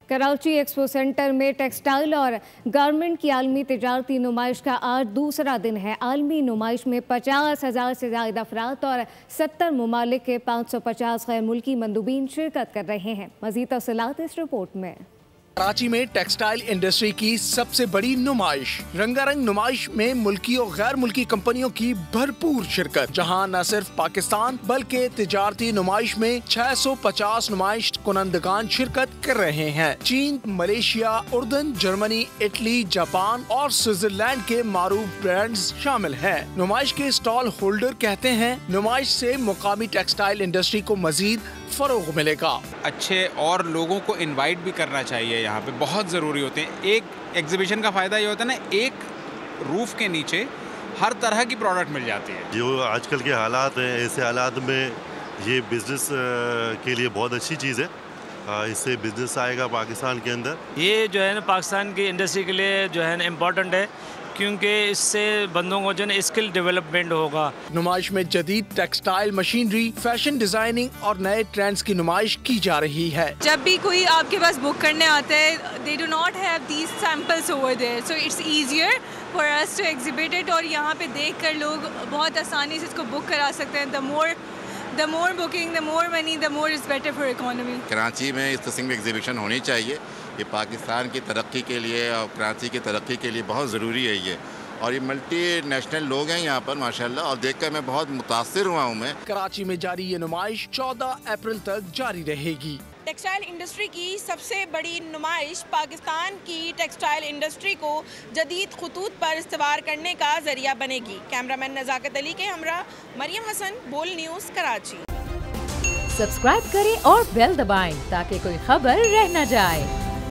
Karachi expo centre में textile और garment की आलमी तिजारती नुमाइश का आज दूसरा दिन है। आलमी नुमाइश में 50,000 से ज़्यादा अफराद और 70 ममालिक के 550 गैर मुल्की मंदूबीन शिरकत कर रहे हैं। मज़ीद तफसीलात इस रिपोर्ट में। कराची में टेक्सटाइल इंडस्ट्री की सबसे बड़ी नुमाइश। रंगारंग नुमाइश में मुल्की और गैर मुल्की कंपनियों की भरपूर शिरकत, जहां न सिर्फ पाकिस्तान बल्कि तिजारती नुमाइश में 650 नुमाइश कुनंदगान शिरकत कर रहे हैं। चीन, मलेशिया, उर्दन, जर्मनी, इटली, जापान और स्विट्जरलैंड के मारूफ ब्रांड्स शामिल हैं। नुमाइश के स्टॉल होल्डर कहते हैं, नुमाइश से मुकामी टेक्सटाइल इंडस्ट्री को मजीद फरोग मिलेगा। अच्छे और लोगों को इनवाइट भी करना चाहिए, यहाँ पे बहुत ज़रूरी होते हैं। एक एग्जीबिशन का फ़ायदा ये होता है ना, एक रूफ के नीचे हर तरह की प्रोडक्ट मिल जाती है। जो आजकल के हालात हैं, ऐसे हालात में ये बिज़नेस के लिए बहुत अच्छी चीज़ है। इससे बिज़नेस आएगा पाकिस्तान के अंदर। ये जो है ना पाकिस्तान की इंडस्ट्री के लिए जो है ना इम्पोर्टेंट है, क्योंकि इससे बंदों को जो है स्किल डेवलपमेंट होगा। नुमाइश में जदीद टेक्सटाइल मशीनरी, फैशन डिजाइनिंग और नए ट्रेंड्स की नुमाइश की जा रही है। जब भी कोई आपके पास बुक करने आता है, they do not have these samples over there, so it's easier for us to exhibit it. और यहाँ पे देख कर लोग बहुत आसानी से इसको बुक करा सकते हैं। The more booking, the more money, the more is better for economy. Karachi में इस किस्म की एग्जीबिशन होनी चाहिए। ये पाकिस्तान की तरक्की के लिए और कराची की तरक्की के लिए बहुत ज़रूरी है ये। और ये मल्टी नेशनल लोग हैं यहाँ पर माशाल्लाह, और देखकर मैं बहुत मुतासिर हुआ हूँ मैं। कराची में जारी ये नुमाइश 14 अप्रैल तक जारी रहेगी। टेक्सटाइल इंडस्ट्री की सबसे बड़ी नुमाइश पाकिस्तान की टेक्सटाइल इंडस्ट्री को जदीद खुतूत पर इस्तवार करने का जरिया बनेगी। कैमरामैन नज़ाकत अली के हमरा मरियम हसन, बोल न्यूज़, कराची। सब्सक्राइब करें और बेल दबाएं ताकि कोई खबर रह न जाए।